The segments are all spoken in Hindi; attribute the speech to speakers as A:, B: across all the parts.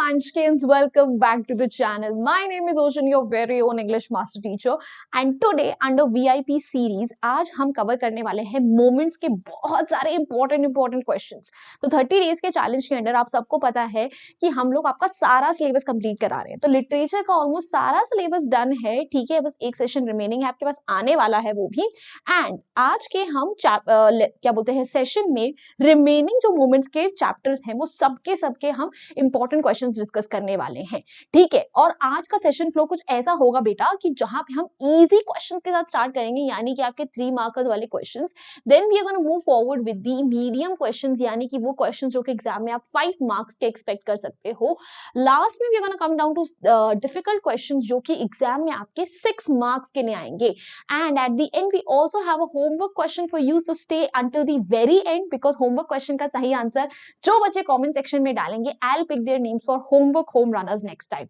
A: Munchkins, welcome back to the channel. My name is Ocean, your very own English master teacher, and today under VIP series आज हम कवर करने वाले हैं मोमेंट्स के बहुत सारे इंपॉर्टेंट क्वेश्चंस। तो 30 डेज के चैलेंज के अंडर आप सबको पता है कि हम लोग आपका सारा सिलेबस कंप्लीट करा रहे हैं। तो लिटरेचर का ऑलमोस्ट सारा सिलेबस डन है, ठीक है, बस एक सेशन रिमेनिंग है, आपके पास आने वाला है वो भी। एंड आज के हम क्या बोलते हैं सेशन में रिमेनिंग जो मोमेंट्स के चैप्टर्स हैं वो सबके हम इंपॉर्टेंट क्वेश्चंस डिस्कस करने वाले हैं, ठीक है। और आज का सेशन फ्लो कुछ ऐसा होगा बेटा कि जहां पे हम इजी क्वेश्चंस के साथ स्टार्ट करेंगे, यानी कि आपके 3 मार्कर्स वाले questions. Then we are gonna move forward with the medium questions, यानी कि वो क्वेश्चंस जो कि एग्जाम में आप 5 मार्क्स के एक्सपेक्ट कर सकते हो। लास्ट में we are gonna come down to difficult questions जो कि एग्जाम में आपके 6 मार्क्स के लिए आएंगे। And at the end we also have a homework question for you, so stay until the very end, because homework question का सही आंसर जो बच्चे कमेंट सेक्शन में डालेंगे, I'll pick their names for homework home runners next time.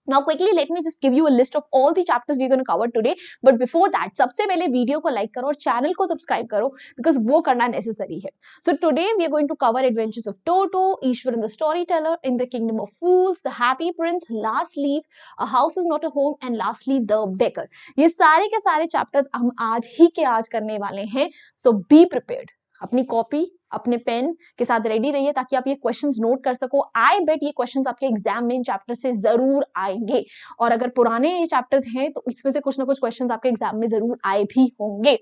A: Now quickly let me just give you a list of all the chapters we're going to cover today, but before that सबसे पहले वीडियो को लाइक करो और चैनल को सब्सक्राइब करो, because वो करना नेसेसरी है। So today we are going to cover adventures of Toto, Ishwar and the Storyteller, In the Kingdom of Fools, The Happy Prince, Last Leaf, A House is Not a Home, and lastly The Beggar। ये सारे के सारे चैप्टर्स हम आज ही के आज करने वाले हैं, so be prepared। अपनी कॉपी अपने पेन के साथ रेडी रहिए ताकि आप ये क्वेश्चंस नोट कर सको। आई बेट ये क्वेश्चंस आपके एग्जाम में इन चैप्टर से जरूर आएंगे, और अगर पुराने चैप्टर्स हैं तो इसमें से कुछ ना कुछ क्वेश्चंस आपके एग्जाम में जरूर आए भी होंगे।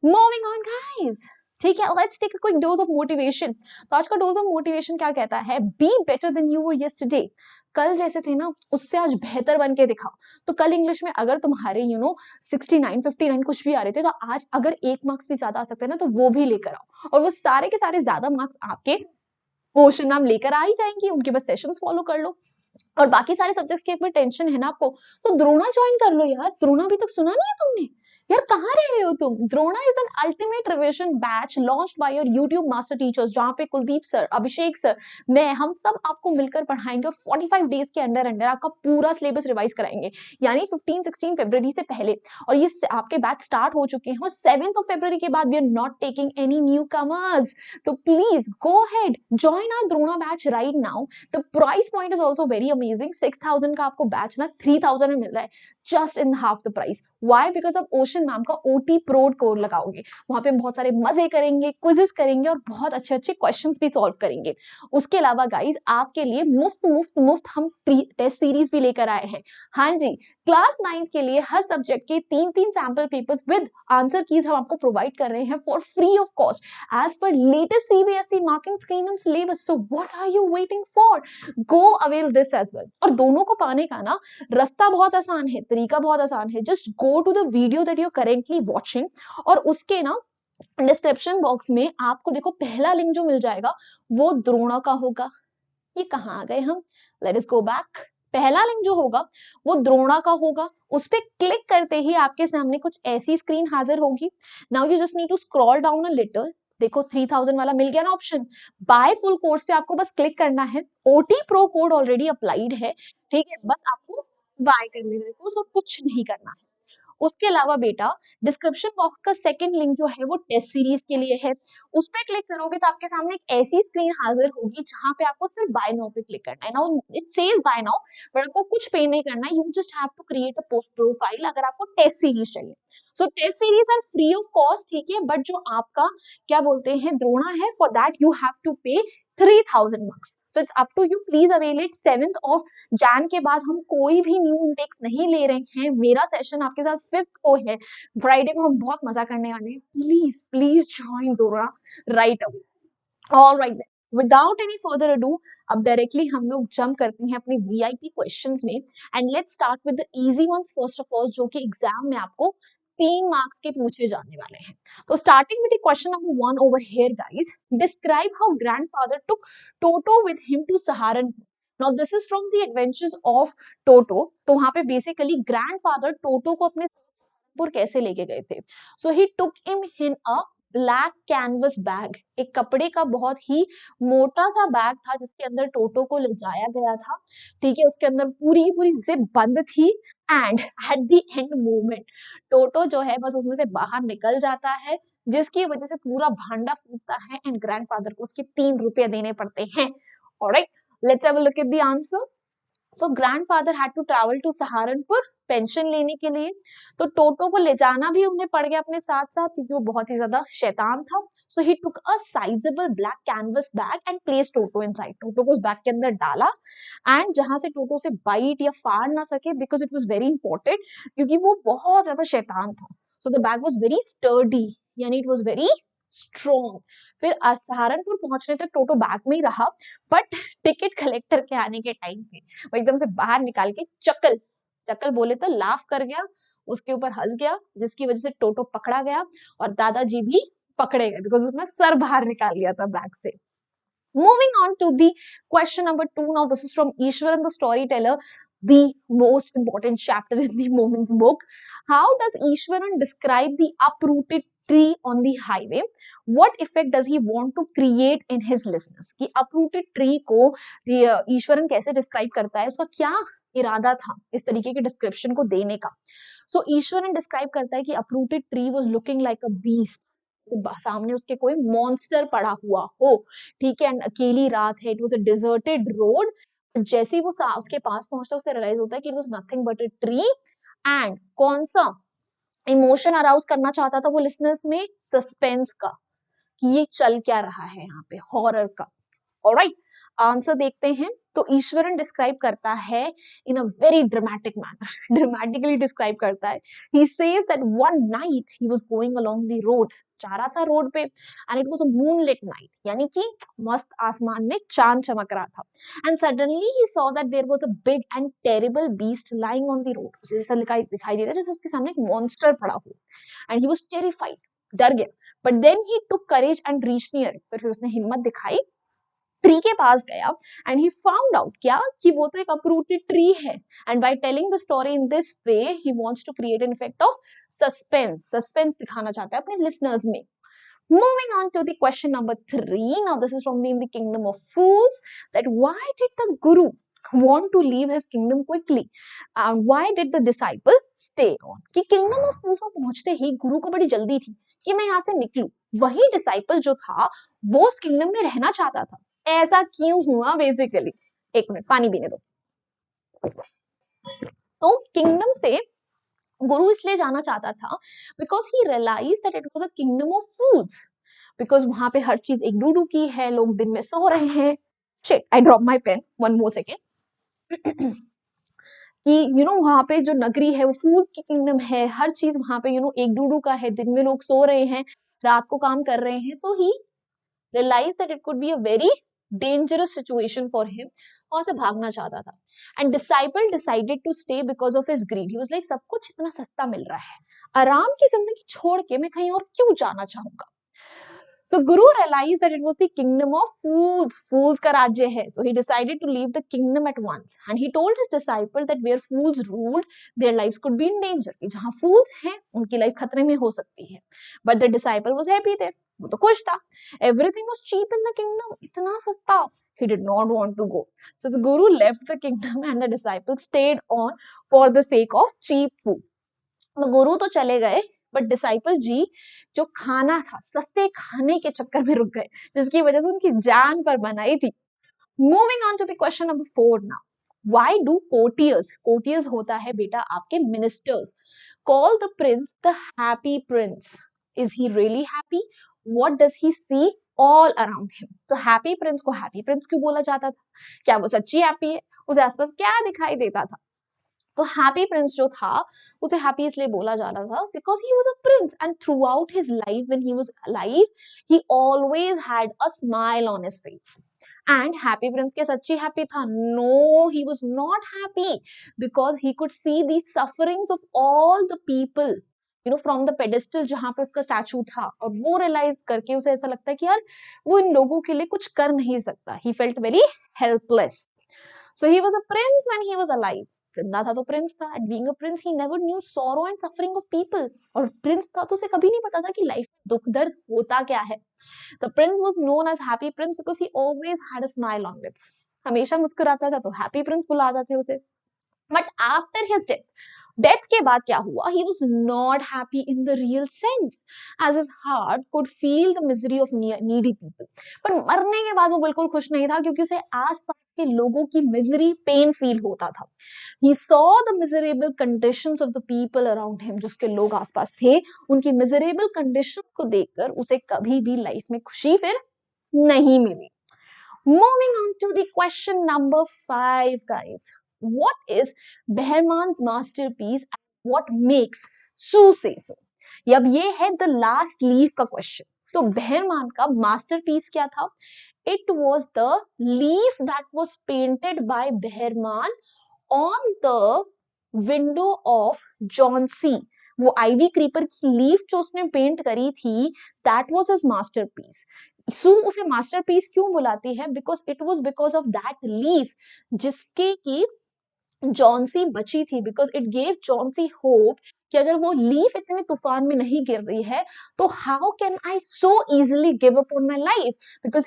A: मूविंग ऑन गाइस, ठीक है, let's take a quick dose of motivation. तो आज का डोज ऑफ मोटिवेशन क्या कहता है? Be better than you were yesterday. कल जैसे थे ना उससे आज बेहतर बन के दिखाओ। तो कल इंग्लिश में अगर तुम्हारे 69 59 कुछ भी आ रहे थे, तो आज अगर 1 मार्क्स भी ज्यादा आ सकते हैं ना, तो वो भी लेकर आओ, और वो सारे के सारे ज्यादा मार्क्स आपके ओशन मैम लेकर आ ही जाएंगी। उनके बस सेशंस फॉलो कर लो, और बाकी सारे सब्जेक्ट्स की एक बार टेंशन है ना आपको, तो द्रोणा ज्वाइन कर लो यार। द्रोणा अभी तक सुना नहीं है तुमने यार? कहाँ रह रहे हो तुम? Drona is an ultimate revision batch launched by your YouTube master teachers, जहां पे कुलदीप सर, अभिषेक सर, मैं, हम सब आपको मिलकर पढ़ाएंगे और 45 डेज के अंदर अंदर आपका पूरा सिलेबस रिवाइज कराएंगे, यानी 15-16 फरवरी से पहले। और ये आपके बैच स्टार्ट हो चुके हैं, और 7 फरवरी के बाद we are not taking any new comers. तो please go ahead, join our Drona batch right now. The price point is also very amazing. 6000 का आपको बैच ना 3000 में मिल रहा है, just in half the price. Why? Because आप ओशन मैम का OT प्रो कोड लगाओगे, वहां पे बहुत सारे मजे करेंगे, क्विजेस करेंगे, और बहुत अच्छे अच्छे क्वेश्चंस भी सॉल्व करेंगे। उसके अलावा गाइज आपके लिए मुफ्त हम टेस्ट सीरीज भी लेकर आए हैं। हाँ जी, क्लास 9th के लिए हर सब्जेक्ट के 3-3 sample papers with answer keys हम आपको प्रोवाइड कर रहे हैं for free of cost as per latest CBSE marking scheme and syllabus. So what are you waiting for? Go avail this as well. और दोनों को पाने का ना रास्ता बहुत आसान है, तरीका बहुत आसान है। Just go to the video that you currently watching, और उसके ना डिस्क्रिप्शन बॉक्स में आपको देखो पहला लिंक जो मिल जाएगा वो द्रोणा का होगा। ये कहाँ आ गए हम? Let us go back. पहला लिंक जो होगा वो द्रोणा का होगा, उस पर क्लिक करते ही आपके सामने कुछ ऐसी स्क्रीन हाजिर होगी। Now you just need to scroll down a little. देखो 3000 वाला मिल गया ना ऑप्शन, बाय फुल कोर्स पे आपको बस क्लिक करना है। OT pro code already applied है, ठीक है, बस आपको बाय कर लेना है कोर्स और कुछ नहीं करना है। उसके अलावा बेटा डिस्क्रिप्शन बॉक्स का सेकंड लिंक जो है वो टेस्ट सीरीज के लिए है। उस पर क्लिक करोगे तो आपके सामने एक ऐसी स्क्रीन हाजिर होगी जहां पे आपको सिर्फ बाय नाउ पे क्लिक करना है। Now it says buy now, but आपको कुछ पे नहीं करना है। You just have to create a post profile अगर आपको टेस्ट सीरीज चाहिए। So test series are free of cost, ठीक है, बट जो आपका क्या बोलते हैं द्रोणा है, for that you have to pay 3000 bucks. So it's up to you. Please avail it. 7th of Jan के बाद हम कोई भी न्यू इंटेक्स नहीं ले रहे हैं। मेरा सेशन आपके साथ 5th को है, फ्राइडे को हम बहुत मजा करने वाले हैं। Please please join Drona right away. All right, without any further ado अब डायरेक्टली हम लोग जंप करते हैं अपने VIP क्वेश्चंस में, and let's start with the easy ones first of all, जो कि एग्जाम में आपको 3 मार्क्स के पूछे जाने वाले हैं। तो starting with the question number 1 over here guys, describe how grandfather took Toto with him to Saharanpur. Now this is from the adventures of Toto. तो वहां पे बेसिकली ग्रैंडफादर टोटो को अपने सहारनपुर कैसे लेके गए थे। So he took him in a black canvas bag, एक कपड़े का बहुत ही मोटा सा बैग था जिसके अंदर टोटो को ले जाया गया था, ठीक है। उसके अंदर पूरी की पूरी जिप बंद थी, and at the end moment Toto जो है बस उसमें से बाहर निकल जाता है, जिसकी वजह से पूरा भांडा फूटता है एंड ग्रैंडफादर को उसके 3 रुपए देने पड़ते हैं। All right, let's have a look at the answer. So grandfather had to travel to Saharanpur pension लेने के लिए। तो टोटो को ले जाना भी उन्हें पड़ गया अपने साथ साथ, क्योंकि वो बहुत ही ज्यादा शैतान था। So he took a sizeable black canvas bag and place Toto inside. Toto को उस बैग के अंदर डाला, एंड जहां से टोटो से बाइट या फाड़ ना सके, because it was very important, क्योंकि वो बहुत ज्यादा शैतान था। So the bag was very sturdy, यानी इट वॉज वेरी स्ट्रॉन्ग। फिर सहारनपुर पहुंचने तक टोटो बैग में ही रहा, बट टिकट कलेक्टर के आने के टाइम पे वो एकदम से बाहर निकाल के चक्कल चक्कल बोले तो लाफ कर गया, उसके ऊपर हंस गया, जिसकी वजह से टोटो पकड़ा गया और दादाजी भी पकड़े गए, बिकॉज उसने सर बाहर निकाल लिया था बैग से। Moving on to the question number 2. Now this is from Ishwaran the storyteller, the most important chapter in the Moments book. How does Ishwaran describe the uprooted tree on the highway? What effect does he want to create in his listeners? कि uprooted tree को ईश्वरन कैसे describe करता है, उसका क्या इरादा था इस तरीके के डिस्क्रिप्शन को देने का। सो ईश्वरन डिस्क्राइब करता है कि uprooted tree was looking like a beast, सामने उसके कोई मॉन्स्टर पड़ा हुआ हो, ठीक है, अकेली रात है, it was a deserted road. जैसे ही वो उसके पास पहुंचता है, उसे रियलाइज होता है कि it was nothing but a tree. And कौन सा इमोशन अराउज करना चाहता था वो लिसनर्स में? सस्पेंस का, कि ये चल क्या रहा है यहाँ पे, हॉरर का। ऑलराइट, आंसर देखते हैं। तो ईश्वरन डिस्क्राइब करता है in a very dramatic manner, dramatically describe करता है। He says that one night he was going along the road, जा रहा था रोड पे, and it was a moonlit night, यानी कि मस्त आसमान में चांद चमक रहा था। And suddenly he saw that there was a big and terrible beast lying on the road. उसे ऐसा दिखाई दे रहा जैसे उसके सामने एक मॉन्स्टर पड़ा हो, एंड ही वाज टेरिफाइड, डर गया। But then he took courage and reach near, फिर उसने हिम्मत दिखाई, ट्री के पास गया, एंड ही फाउंड आउट क्या, कि वो तो एक अपरूटेड ट्री है। And by telling the story in this way he wants to create an effect of suspense दिखाना चाहता है अपने लिसनर्स में। Moving on to the question number 3. Now this is from the Kingdom of Fools, that why did the Guru want to leave his kingdom quickly, and why did the disciple stay on? कि Kingdom of Fools में पहुंचते ही गुरु को बड़ी जल्दी थी कि मैं यहाँ से निकलूं, वही डिसाइपल जो था वो उस किंगडम में रहना चाहता था। ऐसा क्यों हुआ बेसिकली? एक मिनट पानी पीने दो। तो किंगडम से गुरु इसलिए जाना चाहता था because he realise that it was a kingdom of foods, because वहां पे हर चीज एक डूडू की है, लोग दिन में सो रहे हैं। Shit, I drop my pen, one more second. कि वहां पे जो नगरी है वो फूड की किंगडम है, हर चीज वहां पे एक डूडू का है, दिन में लोग सो रहे हैं, रात को काम कर रहे हैं। So he realise that it could be a very dangerous situation for him, और से भागना चाहता था। And disciple decided to stay because of his greed. He was like सब कुछ इतना सस्ता मिल रहा है, आराम की जिंदगी छोड़ के मैं कहीं और क्यों जाना चाहूंगा। So Guru realized that it was the kingdom of fools. Fools का राज्य है. So he decided to leave the kingdom at once. And he told his disciple that where fools ruled, their lives could be in danger. कि जहाँ fools हैं, उनकी life खतरे में हो सकती है. But the disciple was happy there. वो तो खुश था. Everything was cheap in the kingdom. इतना सस्ता. He did not want to go. So the Guru left the kingdom and the disciple stayed on for the sake of cheap food. तो गुरु तो चले गए, बट डिसाइपल जी जो खाना था, सस्ते खाने के चक्कर में रुक गए, जिसकी वजह से उनकी जान पर बनाई थी। Moving on to the question number 4 now, why do courtiers, courtiers होता है बेटा आपके ministers, call the prince the happy prince? Is he really happy? What does he see all around him? तो हैप्पी प्रिंस को हैप्पी प्रिंस क्यों बोला जाता था? क्या वो सच्ची हैप्पी है? उसे आसपास क्या दिखाई देता था? तो हैप्पी प्रिंस जो था उसे हैप्पी इसलिए बोला जा रहा था because he was a prince, and throughout his life when he was alive he always had a smile on his face. And happy prince के सच्ची हैप्पी था? No, he was not happy because he could see the sufferings of all the people from the pedestal जहां पे उसका स्टैचू था, और वो रियलाइज करके उसे ऐसा लगता है कि यार वो इन लोगों के लिए कुछ कर नहीं सकता। He felt very helpless. So he was a Prince when he was alive. जिंदा था तो प्रिंस था, and being a prince he never knew sorrow and suffering of people. और प्रिंस था तो उसे कभी नहीं पता था कि लाइफ में दुख दर्द होता क्या है। The prince was known as happy prince because he always had a smile on lips. हमेशा मुस्कुराता था तो हैप्पी प्रिंस बुलाते थे उसे। बट आफ्टर हिज डेथ के बाद क्या हुआ, he was not happy in the real sense, as his heart could feel the misery of needy people. पर मरने के बाद वो बिल्कुल खुश नहीं था, क्योंकि उसे आसपास के लोगों की मिजरी, पेन फील होता था. He saw the miserable conditions of the people around him. जिसके लोग आसपास थे, उनकी miserable conditions को देखकर उसे कभी भी लाइफ में खुशी फिर नहीं मिली. Moving on to the question number 5, guys. What is Behrman's masterpiece and what makes Sue say so? अब ये है the last leaf का question. तो बेहरमान का masterpiece क्या था? It was the leaf that was painted by Behrman on the window of John C. वो आइवी क्रीपर की लीफ जो उसने पेंट करी थी, that was his masterpiece. सू उसे मास्टरपीस क्यों बुलाती है? Because it was because of that leaf जिसके की जॉन्सी बची थी, because it gave Johnsy hope कि अगर वो लीफ इतने तूफान में नहीं गिर रही है तो how can I so easily give up on my life, because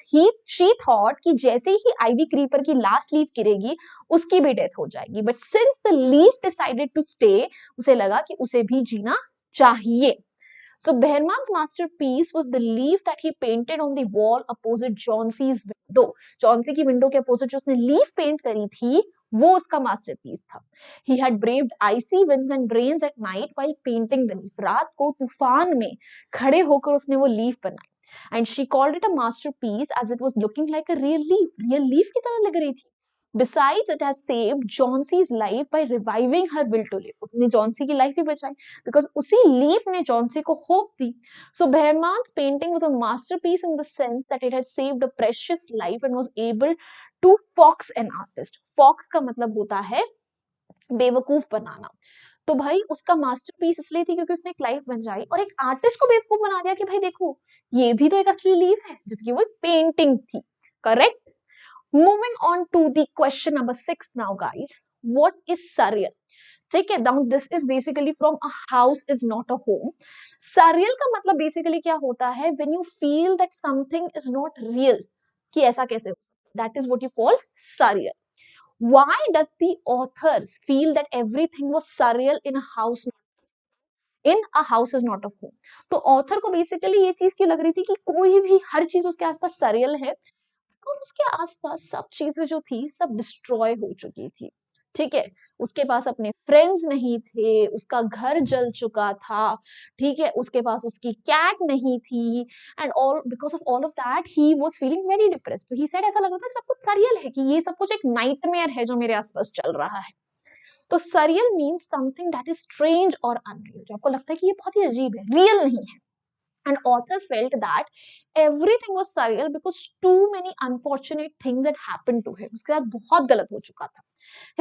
A: she thought कि जैसे ही आइवी क्रीपर की लास्ट लीफ गिरेगी उसकी भी डेथ हो जाएगी. But since the leaf decided to stay, उसे लगा कि उसे भी जीना चाहिए. So Behrman's masterpiece was the leaf that he painted on the wall opposite Chauncey's window. Chauncey की window के opposite जो उसने leaf paint करी थी, वो उसका masterpiece था. He had braved icy winds and rains at night while painting the leaf. रात को तूफान में खड़े होकर उसने वो leaf बनाई. And she called it a masterpiece as it was looking like a real leaf. Real leaf की तरह लग रही थी. Besides, it has saved Chauncey's life by reviving her will to live. उसने Chauncey की life भी बचाई because उसी leaf ने Chauncey को hope the. So Behrman's painting was a masterpiece in the sense that it had saved a precious life and was able to fox an artist. Fox का मतलब होता है बेवकूफ बनाना. तो भाई उसका मास्टरपीस इसलिए थी क्योंकि उसने एक लाइफ बचाई और एक आर्टिस्ट को बेवकूफ बना दिया कि भाई देखो ये भी तो एक असली लीफ है, जबकि वो पेंटिंग थी. Correct. Moving on to the question number 6 now, guys. What is surreal? ठीक है, now this is basically from a house is not a home. Surreal का मतलब basically क्या होता है? When you feel that something is not real. कि ऐसा कैसे? That is what you call surreal. Why does the authors feel that everything was surreal in a house? In a house is not a home. तो ऑथर को बेसिकली ये चीज क्यों लग रही थी कि कोई भी हर चीज उसके आसपास सरियल है, बिकॉज उसके आसपास सब चीजें जो थी सब डिस्ट्रॉय हो चुकी थी. ठीक है, उसके पास अपने फ्रेंड्स नहीं थे, उसका घर जल चुका था. ठीक है, उसके पास उसकी कैट नहीं थी and all because of all of that he was feeling very depressed. He said ऐसा लग रहा था कि सब कुछ सरियल है, कि ये सब कुछ एक नाइटमेयर है जो मेरे आसपास चल रहा है. तो surreal means something that is strange और अनरियल, जो आपको लगता है कि ये बहुत ही अजीब है, रियल नहीं है. And author felt that everything was surreal because too many unfortunate things had happened to him. उसके साथ बहुत गलत हो चुका था.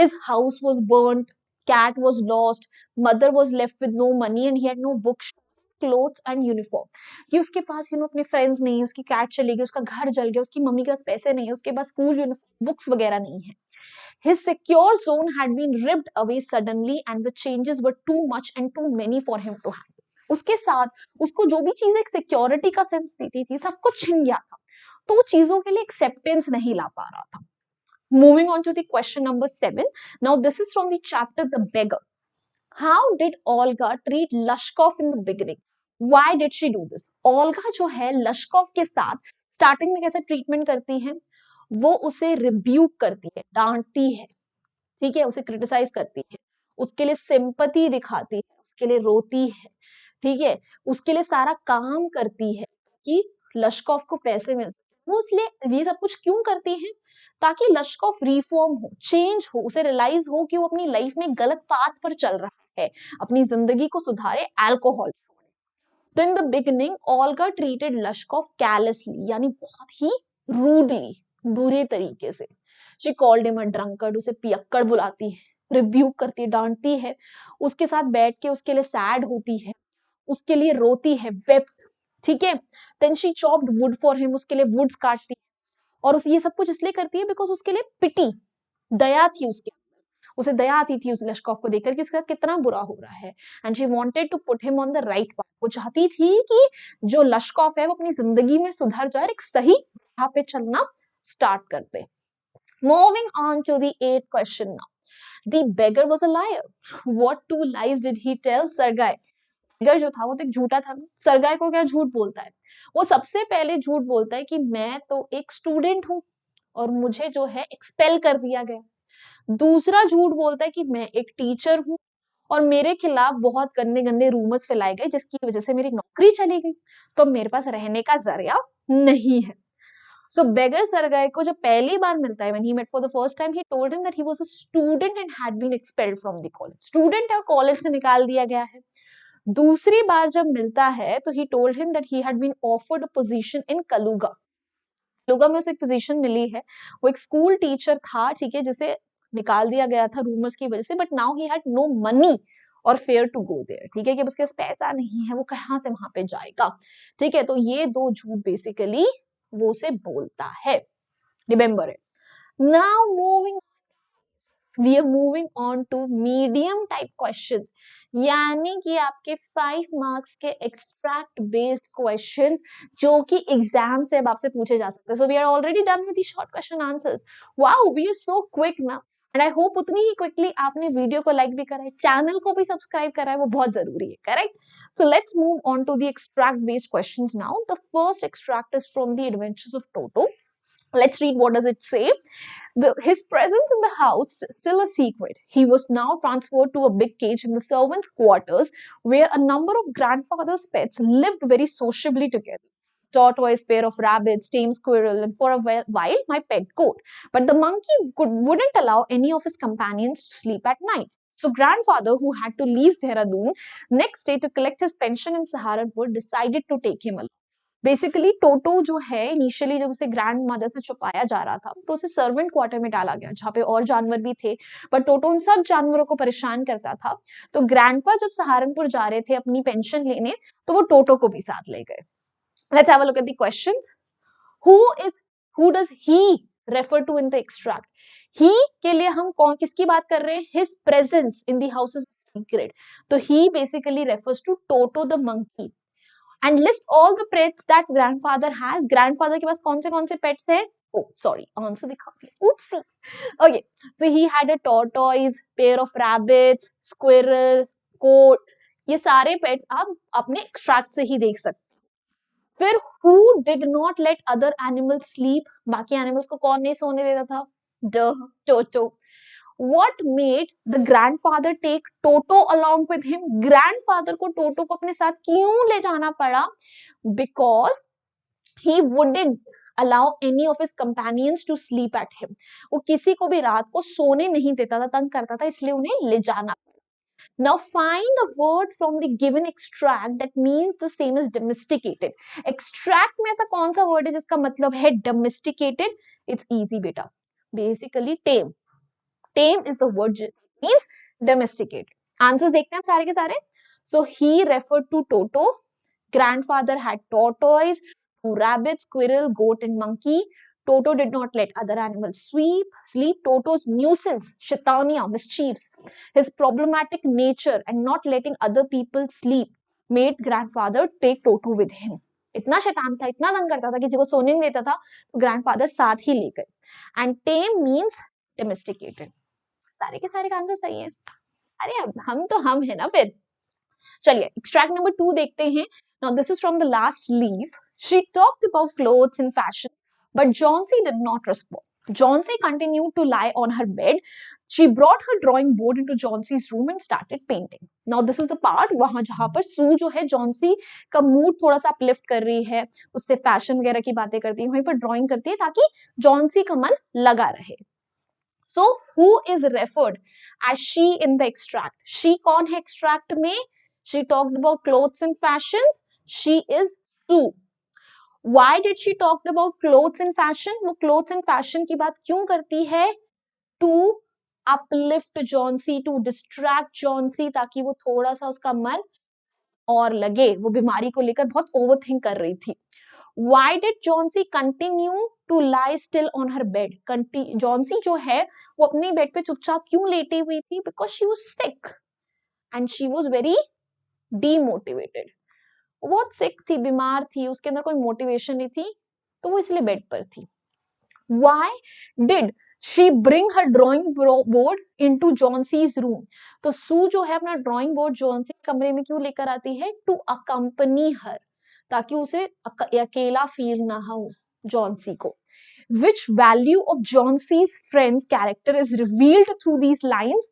A: His house was burnt, cat was lost, mother was left with no money and he had no books, clothes and uniform. कि उसके पास अपने फ्रेंड्स नहीं, उसकी कैट चली गई, उसका घर जल गया, उसकी मम्मी के पास पैसे नहीं है, उसके पास स्कूल यूनिफॉर्म, बुक्स वगैरह नहीं है. His secure zone had been ripped away suddenly and the changes were too much and too many for him to handle. उसके साथ उसको जो भी चीज एक सिक्योरिटी का सेंस देती थी सब कुछ छिन गया था, तो वो चीजों के लिए एक्सेप्टेंस नहीं ला पा रहा था. Moving on to the question number 7. Now this is from the chapter The Beggar. How did Olga treat Lushkov in the beginning? Why did she do this? Olga जो है लश्कोव के साथ स्टार्टिंग में कैसे ट्रीटमेंट करती है? वो उसे रिब्यूक करती है, डांटती है. ठीक है, उसे क्रिटिसाइज करती है, उसके लिए सिंपैथी दिखाती है, उसके लिए रोती है. ठीक है, उसके लिए सारा काम करती है कि लश्कोव को पैसे मिल सके. वो इसलिए ये सब कुछ क्यों करती है? ताकि लश्कोव रिफॉर्म हो, चेंज हो, उसे रियलाइज हो कि वो अपनी लाइफ में गलत पाथ पर चल रहा है, अपनी जिंदगी को सुधारे, अल्कोहल. तो इन द बिगिनिंग ऑल्गा ट्रीटेड लश्कोव कैरलेसली, यानी बहुत ही रूडली, बुरे तरीके से. She called him a drunkard, उसे पियक्कड़ बुलाती है, रिब्यूक करती है, डांटती है, उसके साथ बैठ के उसके लिए सैड होती है, उसके लिए रोती है, वेप्ट. ठीक है, then she chopped wood for him, उसके लिए वुड्स काटती है, और उस ये सब कुछ इसलिए करती है बिकॉज उसके लिए पिटी, दया थी उसके, उसे दया आती थी उस लश्कोव को देखकर कि उसके साथ कितना बुरा हो रहा है. And she wanted to put him on the right path. वो चाहती थी कि जो लश्कोव है वो अपनी जिंदगी में सुधर जाए, एक सही राह पे चलना स्टार्ट कर दे. Moving on to the 8th question now. The beggar was a liar. What two lies did he tell Sergei? beggar जो था वो तो एक झूठा था। सरगाई को क्या झूठ बोलता है? वो सबसे पहले झूठ बोलता है कि मैं तो एक स्टूडेंट हूँ और मुझे जो है एक्सपेल कर दिया गया। दूसरा झूठ बोलता है कि मैं एक टीचर हूँ और मेरे खिलाफ बहुत गंदे गंदे रूमर्स फैलाए गए जिसकी वजह से मेरी नौकरी चली गई, तो मेरे पास रहने का जरिया नहीं है। So beggar Sergei को जब पहली बार मिलता है, when he met for the first time, he told him that he was a student and had been expelled from the college. Student है, कॉलेज से निकाल दिया गया है। दूसरी बार जब मिलता है तो he told him that he had been offered a position in Kaluga. कलुगा में उसे एक पोजीशन मिली है, वो एक स्कूल टीचर था, ठीक है, जिसे निकाल दिया गया था रूमर्स की वजह से, but now he had no money और फेयर टू गो देयर, ठीक है, कि उसके पास पैसा नहीं है, वो कहाँ से वहां पे जाएगा, ठीक है। तो ये दो झूठ बेसिकली वो से बोलता है, remember it. Now we are moving on to medium type questions, यानी कि आपके 5 मार्क्स के एक्सट्रैक्ट बेस्ड क्वेश्चंस जो कि एग्जाम से अब आपसे पूछे जा सकते हैं। So we are already done with the short question answers. Wow, we are so quick ना, एंड आई होप उतनी ही क्विकली आपने वीडियो को लाइक भी करा है, चैनल को भी सब्सक्राइब करा है, वो बहुत जरूरी है, correct. So let's move on to the extract based questions now. The first extract is from the adventures of Toto. Let's read what does it say. His presence in the house still a secret. He was now transferred to a big cage in the servants' quarters where a number of grandfather's pets lived very sociably together. Tortoise, pair of rabbits, tame squirrel, and for a while my pet goat. But the monkey wouldn't allow any of his companions to sleep at night. So grandfather, who had to leave Dehradun next day to collect his pension in Saharanpur, decided to take him along. Basically Toto जो है इनिशियली जब उसे ग्रैंड मदर से छुपाया जा रहा था तो उसे सर्वेंट क्वार्टर में डाला गया जहाँ पे और जानवर भी थे, बट टोटो उन सब जानवरों को परेशान करता था। तो ग्रैंडपा जब सहारनपुर जा रहे थे अपनी पेंशन लेने तो वो टोटो को भी साथ ले गए। Let's have a look at the questions. Who does he refer to in the extract? He के लिए हम कौन किसकी बात कर रहे हैं? His presence in the house is secret, तो he basically refers to Toto the monkey. And list all the pets that grandfather has. Grandfather के पास कौन से pets हैं? Oh, sorry, आंसर दिखा दिया, oopsie. Okay, so he had a tortoise, pair of rabbits, squirrel, goat. ये सारे pets आप अपने extract से ही देख सकते। फिर who did not let other animals sleep? बाकी animals को कौन नहीं सोने देता था? Duh, Toto. What made the grandfather take Toto along with him? Grandfather को Toto को अपने साथ क्यों ले जाना पड़ा? Because he wouldn't allow any of his companions to sleep at him. वो किसी को भी रात को सोने नहीं देता था, तंग करता था, इसलिए उन्हें ले जाना पड़ा। Now find a word from the given extract that means the same as domesticated. Extract में ऐसा कौन सा word है जिसका मतलब है domesticated? It's easy बेटा, basically tame. Tame is the word means domesticated. Answers देखते हैं हम सारे के सारे. So he referred to Toto. Grandfather had tortoise, 2 rabbits, squirrel, goat, and monkey. Toto did not let other animals sleep. Toto's nuisance, shaitania, mischiefs, his problematic nature, and not letting other people sleep made grandfather take Toto with him. इतना शैतान था, इतना तंग करता था, किसी को सोने नहीं देता था, तो ग्रैंडफादर साथ ही ले गए। And time means domesticated. सारे के सारे का आंसर सही है। अरे हम तो हम है ना फिर। चलिए एक्सट्रैक्ट नंबर 2 देखते हैं। Now this is from the last leaf. She talked about clothes and fashion, but Johnsy did not respond. Johnsy continued to lie on her bed. She brought her drawing board into Johnsy's room and started painting. Now this is the part वहां जहां पर सू जो है जॉन्सी का मूड थोड़ा सा अपलिफ्ट कर रही है, उससे फैशन वगैरह की बातें करती है, वहीं पर ड्राइंग करती है ताकि जॉन्सी का मन लगा रहे। So who is referred as she in the extract? She कौन है extract में? She talked about clothes and fashions. She is Sue. Why did she talk about clothes and fashion? वो clothes and fashion की बात क्यों करती है? To uplift Johnsy, to distract Johnsy, ताकि वो थोड़ा सा उसका मन और लगे, वो बीमारी को लेकर बहुत ओवरथिंक कर रही थी। Why did Johnsy continue to lie still on her bed? Johnsy जो है वो अपने बेड पे चुपचाप क्यों लेटी हुई थी? Because she was sick and she was very demotivated. वो बहुत sick थी, बीमार थी, उसके अंदर कोई मोटिवेशन नहीं थी, तो वो इसलिए बेड पर थी। Why did she bring her drawing board into Johnson's room? तो सू जो है अपना ड्राइंग बोर्ड जॉन्सी के कमरे में क्यों लेकर आती है? टू अकम्पनी हर, ताकि उसे अकेला फील ना हो जॉन्सी को. Which value of Johnson's friend's character is revealed through these lines?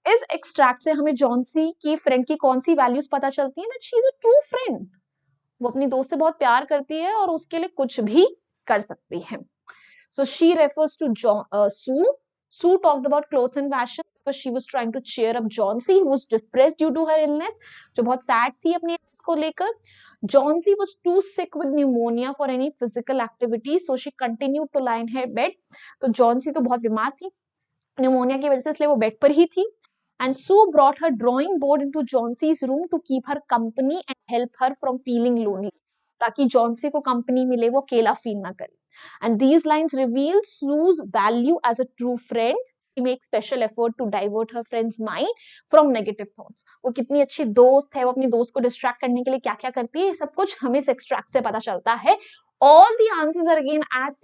A: इस एक्सट्रैक्ट से हमें जॉन्सी की फ्रेंड की कौन सी वैल्यूज पता चलती है? That she is a true friend. वो अपनी दोस्त से बहुत प्यार करती है और उसके लिए कुछ भी कर सकती है. So she refers to Sue. Sue talked about clothes and fashion because she was trying to cheer up Johnsy, who was depressed due to her illness, जो बहुत sad थी अपनी illness को लेकर. Johnsy was too sick with pneumonia for any physical activity, so she continued to lie in her bed. तो Johnsy तो बहुत बीमार थी pneumonia की वजह से, इसलिए वो बेड पर ही थी. And Sue brought her drawing board into Johnson's room to keep her company and help her from feeling lonely. ताकि जॉन्सी को कंपनी मिले, वो अकेला फील ना करे. And these lines reveal Sue's value as a true friend. She makes special effort to divert her friend's mind from negative thoughts. वो कितनी अच्छी दोस्त है, वो अपनी दोस्त को डिस्ट्रैक्ट करने के लिए क्या क्या करती है, सब कुछ हमें इस एक्सट्रैक्ट से पता चलता है. All the answers are again as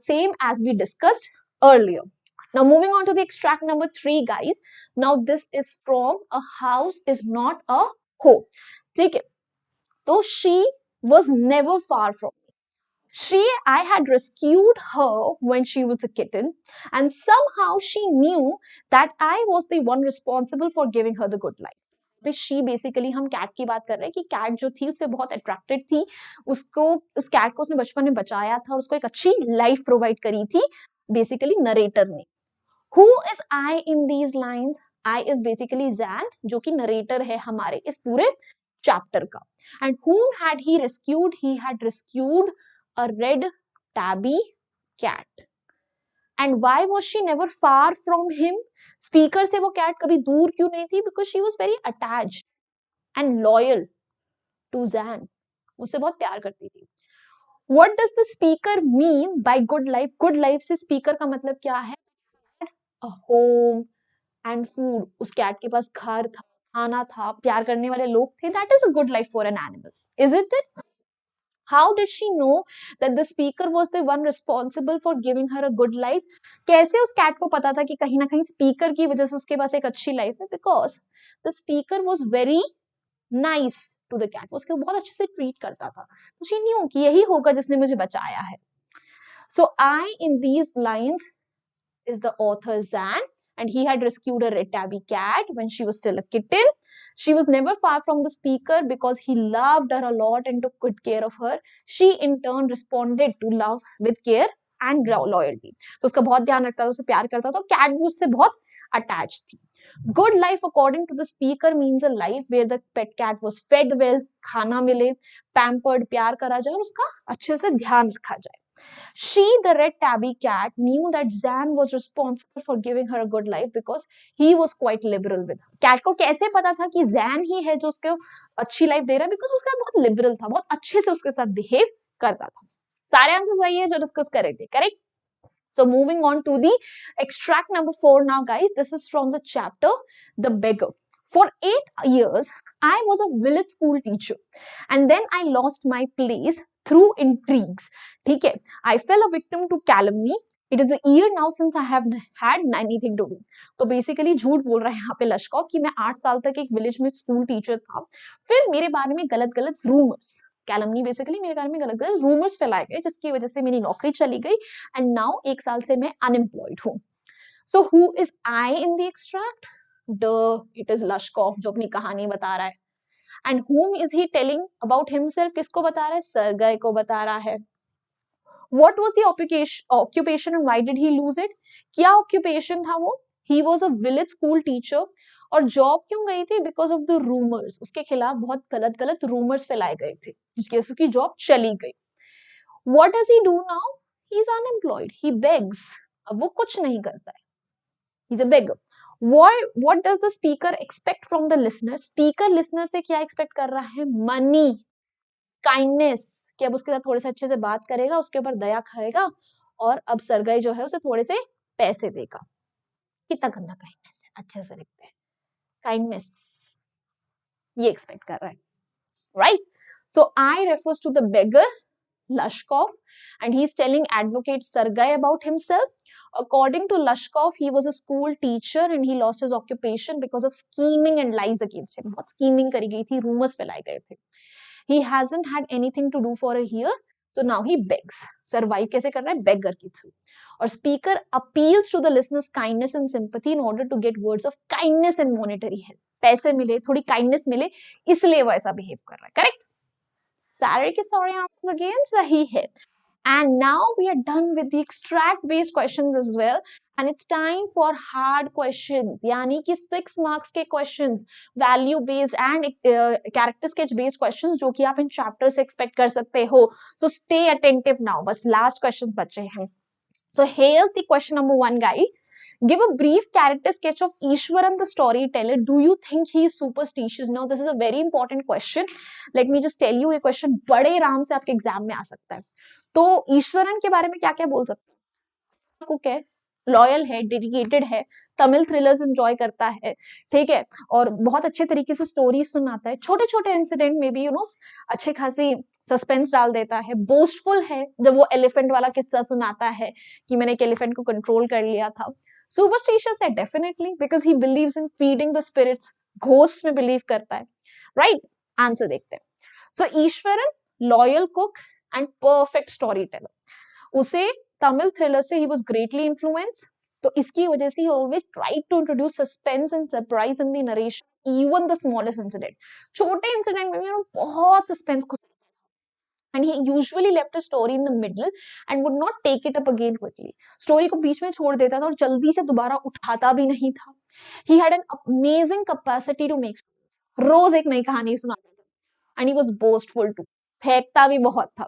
A: same as we discussed earlier. Now moving on to the extract number 3, guys. Now this is from A House Is Not a Home. ठीक है, तो she was never far from me. I had rescued her when she was a kitten, and somehow she knew that I was the one responsible for giving her the good life. She basically हम कैट की बात कर रहे हैं कि कैट जो थी उससे बहुत अट्रैक्टेड थी, उसको उस कैट को उसने बचपन में बचाया था और उसको एक अच्छी लाइफ प्रोवाइड करी थी बेसिकली नरेटर ने. Who is I in these lines? I is basically Zan, जो कि नरेटर है हमारे इस पूरे चैप्टर का. And whom had he rescued? He had rescued a red tabby cat. And why was she never far from him? Speaker से वो कैट कभी दूर क्यों नहीं थी? Because she was very attached and loyal to Zan. उससे बहुत प्यार करती थी. What does the speaker mean by good life? Good life से speaker का मतलब क्या है? A home and food. उस कैट के पास घर था, खाना था, प्यार करने वाले लोग थे. That is a good life for an animal, isn't it? How did she know that the speaker was the one responsible for giving her a good life? कैसे उस कैट को पता था कि कहीं ना कहीं स्पीकर की वजह से उसके पास एक अच्छी लाइफ है? Because the speaker was very nice to the cat. उसको बहुत अच्छे से ट्रीट करता था. तो she knew कि यही होगा जिसने मुझे बचाया है. So I in these lines is the author Zan, and he had rescued a red tabby cat when she was still a kitten. She was never far from the speaker because he loved her a lot and took good care of her. She in turn responded to love with care and loyalty. तो उसका बहुत ध्यान रखता था, उसे प्यार करता था. कैट भी उससे बहुत attached थी. Good life according to the speaker means a life where the pet cat was fed well, खाना मिले, pampered, प्यार करा जाए और उसका अच्छे से ध्यान रखा जाए. She, the red tabby cat, knew that Zan was responsible for giving her a good life because he was quite liberal with her. Cat को कैसे पता था कि Zan ही है जो उसको अच्छी लाइफ दे रहा है? Because उसका बहुत liberal था, बहुत अच्छे से उसके साथ behave करता था. सारे आंसर्स वही है जो डिस्कस करे थे, correct? So moving on to the extract number 4 now, guys. This is from the chapter The Beggar. For 8 years, I was a village school teacher, and then I lost my place through intrigues. ठीक है, I fell a victim to calumny. It is a year now since I have had anything to do. तो बेसिकली झूठ बोल रहा है यहाँ पे लश्कॉफ कि मैं 8 साल तक एक विलेज में स्कूल टीचर था, फिर मेरे बारे में गलत गलत रूमर्स, कैलमनी बेसिकली मेरे बारे में गलत गलत रूमर्स फैलाए गए जिसकी वजह से मेरी नौकरी चली गई एंड नाउ 1 साल से मैं अनएम्प्लॉयड हूँ. So who is I in the extract? It is लश्कॉफ जो अपनी कहानी बता रहा है. And whom is he telling about himself? किसको बता रहा है? सर्गई को बता रहा है. What was the occupation and why did he lose it? क्या occupation था वो? He was a village school teacher. और जॉब क्यों गई थी? Because of the rumors. उसके खिलाफ बहुत गलत गलत rumors फैलाए गए थे जिसकी वजह से उसकी जॉब चली गई. What does he do now? He is unemployed. He begs. अब वो कुछ नहीं करता है. He's a beggar. What does the speaker expect from the listener? Speaker listener से क्या expect कर रहा है? Money, kindness, कि अब उसके साथ थोड़े से अच्छे से बात करेगा, उसके ऊपर दया करेगा और अब सरगई जो है उसे थोड़े से पैसे देगा. कितना गंदा काइंडनेस है, अच्छे से लिखते हैं. काइंडनेस ये एक्सपेक्ट कर रहा है, right? So I refers to the beggar, Lushkov, and he's telling advocate Sergei about himself. According to Lushkov, he was a school teacher and he lost his occupation because of scheming and lies against him. बहुत scheming करी गई थी, rumors फैलाए गए थे. He hasn't had anything to do for a year, so now he begs. Survive कैसे कर रहा है? Beggar के through. और speaker appeals to the listeners' kindness and sympathy in order to get words of kindness and monetary help. पैसे मिले, थोड़ी kindness मिले, इसलिए वो ऐसा behave कर रहा है. Correct? Salary के sorry answers again सही है. And now we are done with the extract based questions as well, and it's time for hard questions, यानी कि 6 marks के questions, value based and character sketch based questions जो कि आप इन chapter से expect कर सकते हो. So stay attentive now, बस last questions बचे हैं. So here's the question number 1, guy. Give a brief character sketch of Ishwaran the storyteller. Do you think he is superstitious? Now this is a very important question. Let me just tell you, ये question बड़े आराम से आपके एग्जाम में आ सकता है. तो ईश्वरन के बारे में क्या क्या बोल सकते हैं? कुक है, लॉयल है, डेडिकेटेड है, तमिल थ्रिलर्स एंजॉय करता है, ठीक है, और बहुत अच्छे तरीके से स्टोरी सुनाता है, छोटे छोटे इंसिडेंट में भी अच्छे खासी सस्पेंस डाल देता है, बोस्टफुल है जब वो एलिफेंट वाला किस्सा सुनाता है कि मैंने एक एलिफेंट को कंट्रोल कर लिया था. सुपरस्टिशियस है definitely because he believes in feeding the spirits, ghost में बिलीव करता है. राइट, आंसर देखते हैं. So Iswaran loyal cook and perfect storyteller. उसे तमिल थ्रिलर से ही वाज ग्रेटली इन्फ्लुएंस, तो इसकी वजह से ही always tried to introduce suspense and surprise in the narration, even the smallest incident. छोटे इंसिडेंट में भी बहुत सस्पेंस को, and he usually left a story in the middle and would not take it up again quickly. Story को बीच में छोड़ देता था और जल्दी से दोबारा उठाता भी नहीं था. He had an amazing capacity to make, रोज एक नई कहानी सुनाता था. And he was boastful too, फेंकता भी बहुत था.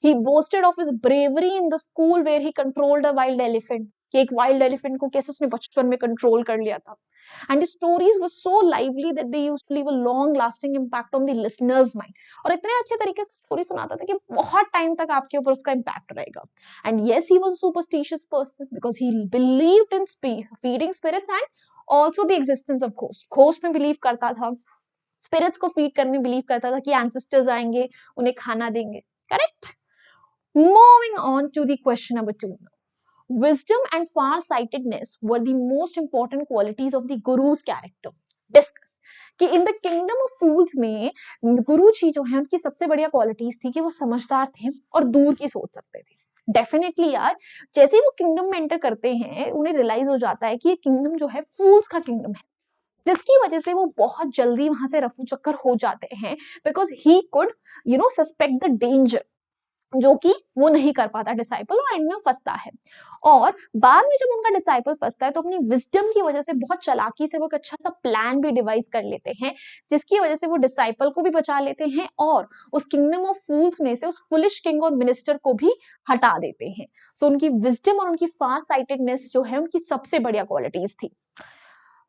A: He boasted of his bravery in the school where he controlled a wild elephant, कि एक wild elephant को कैसे उसने बचपन में कंट्रोल कर लिया था. And his stories were so lively that they used to leave a long-lasting impact on the listener's mind. और इतने अच्छे तरीके से स्टोरी सुनाता था कि बहुत टाइम तक आपके ऊपर उसका इम्पैक्ट रहेगा. And yes, he was a superstitious person because he believed in feeding spirits and also the existence of ghosts. Ghost में believe करता था, स्पिरिट्स को फीड करने बिलीव करता था कि एंसेस्टर्स आएंगे, उन्हें खाना देंगे. Correct. Moving on to the question number 2. Wisdom and far-sightedness were the most important qualities of the Guru's character. Discuss कि in the kingdom of fools में गुरु जी जो है उनकी सबसे बढ़िया क्वालिटीज थी कि वो समझदार थे और दूर की सोच सकते थे. डेफिनेटली यार, जैसे ही वो किंगडम में एंटर करते हैं उन्हें रियलाइज हो जाता है कि ये किंगडम जो है फूल्स का किंगडम है, जिसकी वजह से वो बहुत जल्दी वहां से रफू चक्कर हो जाते हैं because he could suspect the danger, जो कि वो नहीं कर पाता डिसाइपल और एंड में फंसता है. और बाद में जब उनका डिसाइपल फंसता है तो अपनी विजडम की वजह से बहुत चालाकी से वो एक अच्छा सा प्लान भी डिवाइस कर लेते हैं, जिसकी वजह से वो डिसाइपल को भी बचा लेते हैं और उस किंगडम ऑफ फूल्स में से उस फुलिश किंग और मिनिस्टर को भी हटा देते हैं. सो उनकी विजडम और उनकी फार साइटेडनेस जो है उनकी सबसे बढ़िया क्वालिटीज थी.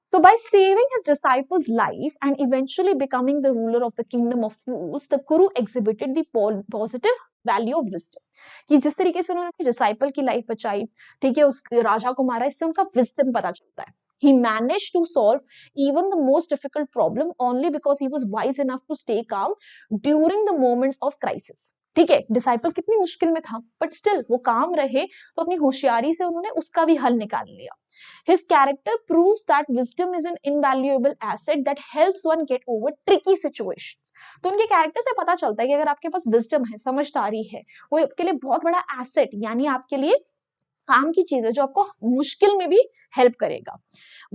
A: So by saving his disciples' life and eventually becoming the ruler of the kingdom of fools, the Guru exhibited the positive value of wisdom. कि जिस तरीके से उन्होंने अपने डिसाइपल की लाइफ बचाई, ठीक है, उस राजा को मारा, इससे उनका विजडम पता चलता है. He managed to solve even the most difficult problem only because he was wise enough to stay calm during the moments of crisis. ठीक है, डिसाइपल कितनी मुश्किल में था बट स्टिल वो काम रहे, तो अपनी होशियारी से उन्होंने उसका भी हल निकाल लिया. His character proves that wisdom is an invaluable asset that helps one get over tricky situations. तो उनके कैरेक्टर से पता चलता है कि अगर आपके पास विजडम है, समझदारी है, वो आपके लिए बहुत बड़ा एसेट, यानी आपके लिए काम की चीज है जो आपको मुश्किल में भी हेल्प करेगा.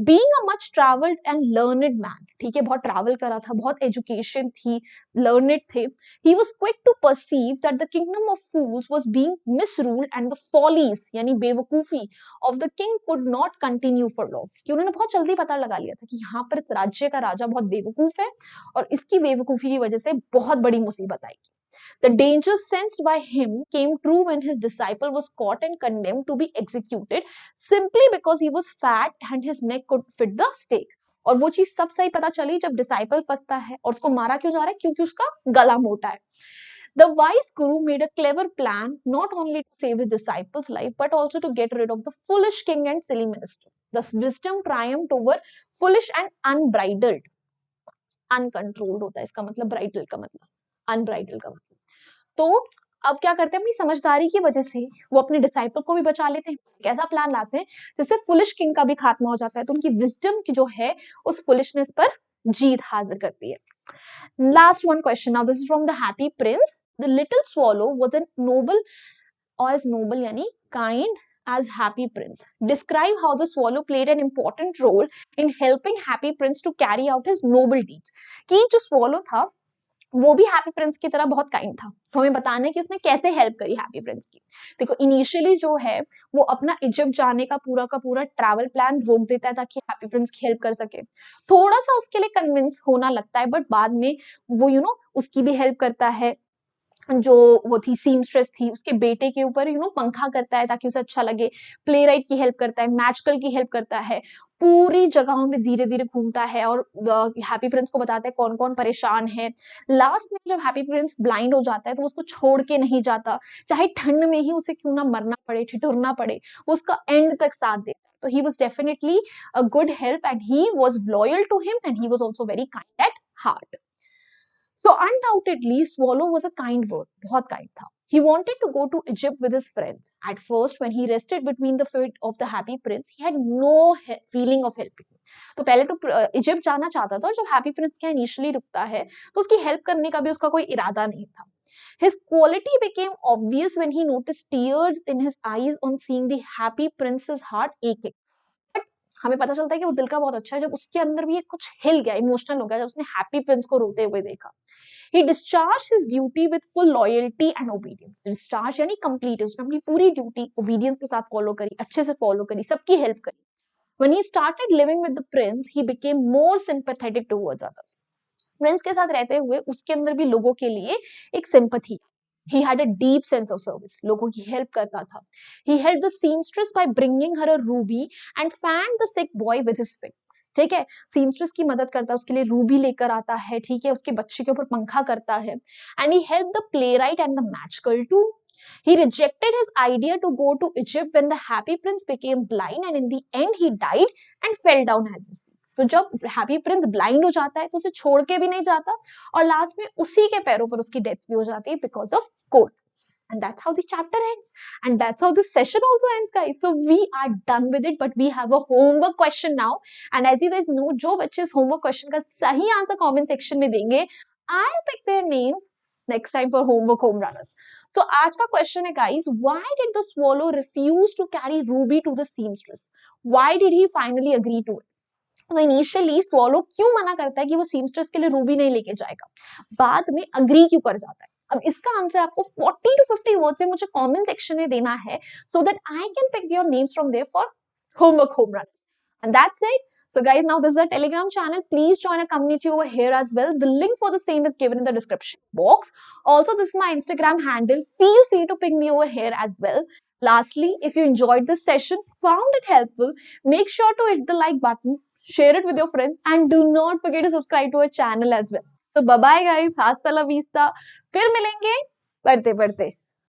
A: Being a much traveled and learned man, ठीक है, बहुत ट्रैवल करा था, बहुत एजुकेशन थी, learned थे. He was quick to perceive that the kingdom of fools was being misruled and the follies यानी बेवकूफी of the king could not continue for long. कि उन्होंने बहुत जल्दी पता लगा लिया था कि यहाँ पर इस राज्य का राजा बहुत बेवकूफ है और इसकी बेवकूफी की वजह से बहुत बड़ी मुसीबत आएगी. The dangers sensed by him came true when his disciple was caught and condemned to be executed simply because he was fat and his neck could fit the stake. और वो चीज सब सही पता चली जब डिसाइपल फंसता है और उसको मारा क्यों जा रहा है, क्योंकि उसका गला मोटा है. The wise guru made a clever plan not only to save his disciple's life but also to get rid of the foolish king and silly minister. Thus wisdom triumphed over foolish and unbridled. Uncontrolled होता है इसका मतलब, bridled का मतलब unbridled का मतलब. तो अब क्या करते हैं, अपनी समझदारी की वजह से वो अपने डिसाइपल को भी बचा लेते हैं। कैसा प्लान लाते हैं जिससे फुलिश किंग का भी खात्मा हो जाता है, तो उनकी विजडम की जो है उस फुलिशनेस पर जीत हासिल करती है। Last one question. Now, this is from the Happy Prince. The little swallow was a noble, or as noble, yani kind as Happy Prince. Describe how the swallow played an important role in helping Happy Prince to carry out his noble deeds. कि जो swallow था वो भी हैप्पी प्रिंस की तरह बहुत काइंड था, तो हमें बताना है कि उसने कैसे हेल्प करी हैप्पी प्रिंस की। देखो इनिशियली जो है वो अपना इजिप्ट जाने का पूरा ट्रैवल प्लान रोक देता है ताकि हैप्पी प्रिंस की हेल्प कर सके। थोड़ा सा उसके लिए कन्विंस होना लगता है, बट बाद में वो उसकी भी हेल्प करता है। जो वो थी सीमस्ट्रेस थी, उसके बेटे के ऊपर पंखा करता है ताकि उसे अच्छा लगे। प्ले राइट की हेल्प करता है, मैजिकल की हेल्प करता है, पूरी जगहों में धीरे धीरे घूमता है और हैप्पी प्रिंस को बताता है कौन कौन परेशान है। लास्ट में जब हैप्पी प्रिंस ब्लाइंड हो जाता है तो उसको छोड़ के नहीं जाता, चाहे ठंड में ही उसे क्यों ना मरना पड़े, ठिठुरना पड़े, वो उसका एंड तक साथ देता है। तो he was definitely a good help and he was loyal to him and he was also very kind at heart. So undoubtedly, Swallow was a kind bird, बहुत kind था. He wanted to go to Egypt with his friends. At first, when he rested between the feet of the happy prince, he had no feeling of helping. तो पहले तो इजिप्ट जाना चाहता था, और जब हैप्पी प्रिंस क्या इनिशियली रुकता है तो उसकी हेल्प करने का भी उसका कोई इरादा नहीं था. His quality became obvious when he noticed tears in his eyes on seeing the happy prince's heart aching. हमें पता चलता है कि वो दिल का बहुत अच्छा है जब उसके अंदर भी कुछ हिल गया, इमोशनल हो गया जब उसने हैप्पी प्रिंस को रोते हुए देखा। He discharged his duty with full loyalty and obedience. Discharge यानी complete, उसने अपनी पूरी ड्यूटी ओबीडियंस के साथ फॉलो करी, अच्छे से फॉलो करी, सबकी हेल्प करी। When he started living with the prince, he became more sympathetic towards others. Prince के साथ रहते हुए उसके अंदर भी लोगों के लिए एक sympathy. He had a deep sense of service. लोगों की हेल्प करता था। He helped the seamstress by bringing her a ruby and fanned the sick boy with his wings. ठीक है, seamstress की मदद करता है, उसके लिए रूबी लेकर आता है, ठीक है, उसके बच्चे के ऊपर पंखा करता है। And he helped the playwright and the magical too. He rejected his idea to go to Egypt when the happy prince became blind, and in the end he died and fell down at his feet. तो जब हैप्पी प्रिंस ब्लाइंड हो जाता है तो उसे छोड़ के भी नहीं जाता, और लास्ट में उसी के पैरों पर उसकी डेथ भी हो जाती है because of cold. And that's how the chapter ends. And that's how this session also ends, guys. So we are done with it, but we have a homework question now. And as you guys know, जो बच्चे इस homework question का सही आंसर comment section में देंगे, I'll pick their names next time for homework home runners. So आज का question है, guys, why did the swallow refuse to carry Ruby to the seamstress? Why did he finally agree to it? तो इनिशियली स्वॉलो क्यों मना करता है कि वो सीमस्टर्स के लिए रूबी नहीं लेके जाएगा, बाद में अग्री क्यों कर जाता है? अब इसका आंसर आपको 40 to 50 वर्ड्स में मुझे कमेंट सेक्शन में देना है, so that I can pick your names from there for homework home run. And that's it. So guys, now this is a Telegram channel. Please join our community over here as well. The link for the same is given in the description box. Also, this is my Instagram handle. Feel free to ping me over here as well. Lastly, if you enjoyed this session, found it helpful, make sure to hit the like button, share it with your friends, and do not forget to subscribe to our channel as well. So bye bye guys, hasta la vista. फिर मिलेंगे पढ़ते पढ़ते।